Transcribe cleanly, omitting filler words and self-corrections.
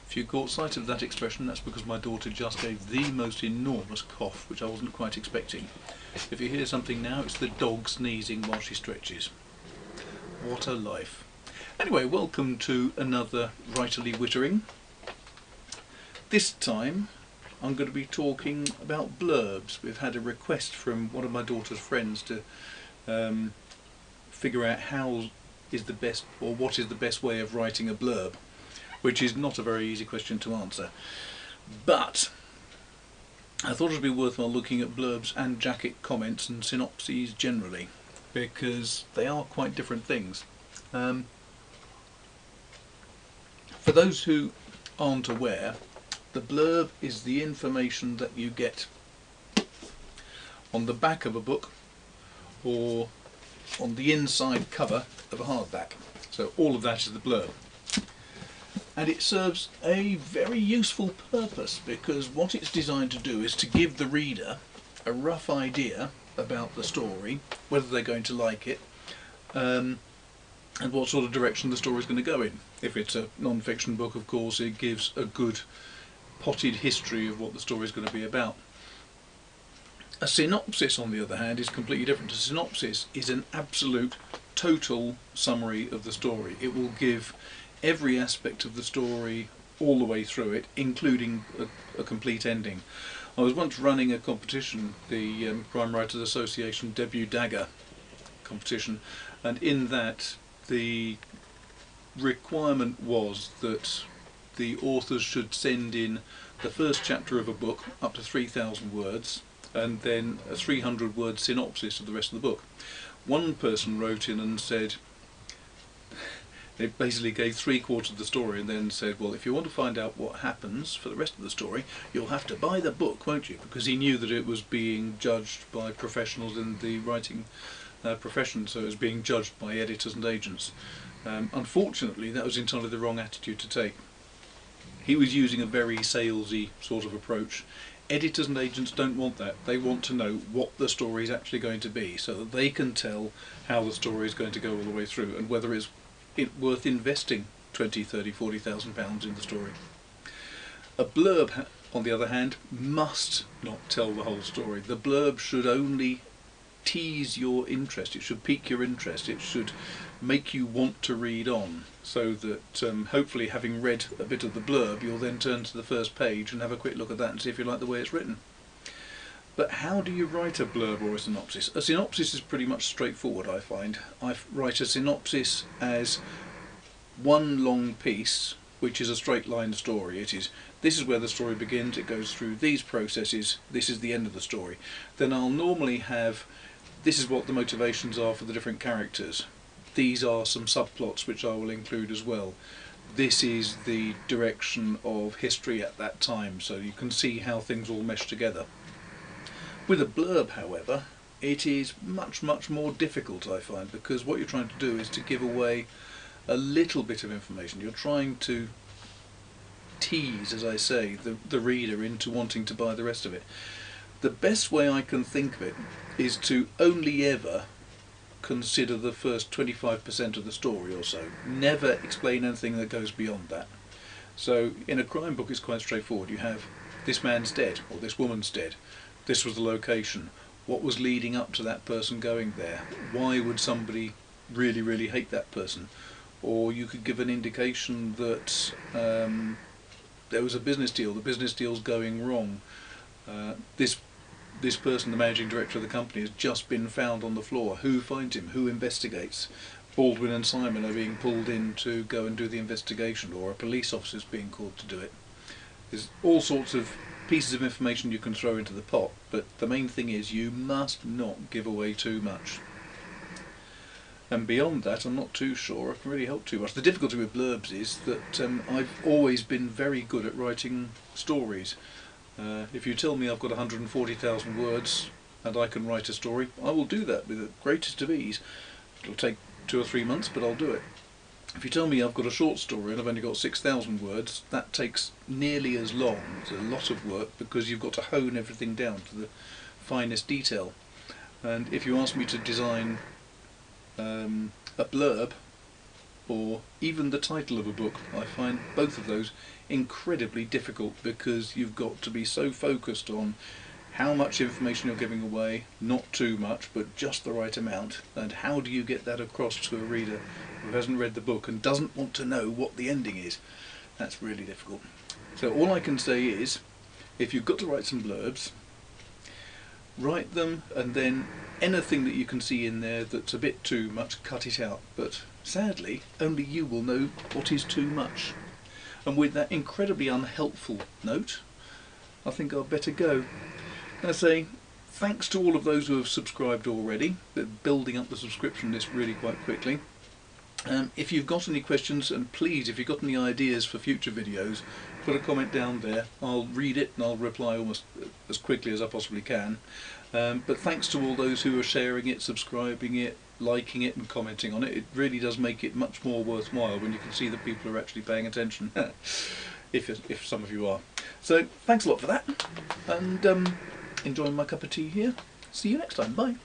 If you caught sight of that expression, that's because my daughter just gave the most enormous cough, which I wasn't quite expecting. If you hear something now, it's the dog sneezing while she stretches. What a life. Anyway, welcome to another Writerly Wittering. This time I'm going to be talking about blurbs. We've had a request from one of my daughter's friends to figure out how is the best, or what is the best way of writing a blurb, which is not a very easy question to answer. But I thought it would be worthwhile looking at blurbs and jacket comments and synopses generally, because they are quite different things. For those who aren't aware, the blurb is the information that you get on the back of a book or on the inside cover of a hardback. So all of that is the blurb. And it serves a very useful purpose, because what it's designed to do is to give the reader a rough idea about the story, whether they're going to like it, and what sort of direction the story is going to go in. If it's a non-fiction book, of course, it gives a good potted history of what the story is going to be about. A synopsis, on the other hand, is completely different. A synopsis is an absolute, total summary of the story. It will give every aspect of the story all the way through it, including a complete ending. I was once running a competition, the Crime Writers Association Debut Dagger competition, and in that the requirement was that the authors should send in the first chapter of a book up to 3,000 words and then a 300 word synopsis of the rest of the book. One person wrote in and said, they basically gave 3/4 of the story and then said, well, if you want to find out what happens for the rest of the story, you'll have to buy the book, won't you? Because he knew that it was being judged by professionals in the writing profession, so it was being judged by editors and agents. Unfortunately, that was entirely the wrong attitude to take. He was using a very salesy sort of approach. Editors and agents don't want that. They want to know what the story is actually going to be, so that they can tell how the story is going to go all the way through and whether it's worth investing 20, 30, 40,000 pounds in the story. A blurb, on the other hand, must not tell the whole story. The blurb should only tease your interest. It should pique your interest. It should make you want to read on, so that hopefully, having read a bit of the blurb, you'll then turn to the first page and have a quick look at that and see if you like the way it's written. But how do you write a blurb or a synopsis? A synopsis is pretty much straightforward, I find. I write a synopsis as one long piece, which is a straight line story. This is where the story begins, it goes through these processes, this is the end of the story. Then I'll normally have, this is what the motivations are for the different characters. These are some subplots which I will include as well. This is the direction of history at that time, so you can see how things all mesh together. With a blurb, however, it is much, much more difficult, I find, because what you're trying to do is to give away a little bit of information. You're trying to tease, as I say, the reader into wanting to buy the rest of it. The best way I can think of it is to only ever consider the first 25% of the story or so. Never explain anything that goes beyond that. So in a crime book it's quite straightforward. You have, this man's dead, or this woman's dead. This was the location. What was leading up to that person going there? Why would somebody really, really hate that person? Or you could give an indication that there was a business deal. The business deal's going wrong. This person, the managing director of the company, has just been found on the floor. Who finds him? Who investigates? Baldwin and Simon are being pulled in to go and do the investigation, or a police officer is being called to do it. There's all sorts of pieces of information you can throw into the pot, but the main thing is you must not give away too much. And beyond that, I'm not too sure I can really help too much. The difficulty with blurbs is that I've always been very good at writing stories. If you tell me I've got 140,000 words and I can write a story, I will do that with the greatest of ease. It'll take 2 or 3 months, but I'll do it. If you tell me I've got a short story and I've only got 6,000 words, that takes nearly as long. It's a lot of work because you've got to hone everything down to the finest detail. And if you ask me to design a blurb, or even the title of a book. I find both of those incredibly difficult because you've got to be so focused on how much information you're giving away, not too much, but just the right amount, and how do you get that across to a reader who hasn't read the book and doesn't want to know what the ending is. That's really difficult. So all I can say is, if you've got to write some blurbs, write them, and then anything that you can see in there that's a bit too much, cut it out. But sadly, only you will know what is too much. And with that incredibly unhelpful note, I think I'd better go. I say thanks to all of those who have subscribed already. They're building up the subscription list really quite quickly. If you've got any questions, and please, if you've got any ideas for future videos, put a comment down there. I'll read it and I'll reply almost as quickly as I possibly can. But thanks to all those who are sharing it, subscribing it, liking it and commenting on it. It really does make it much more worthwhile when you can see that people are actually paying attention, if some of you are. So thanks a lot for that, and enjoying my cup of tea here. See you next time. Bye.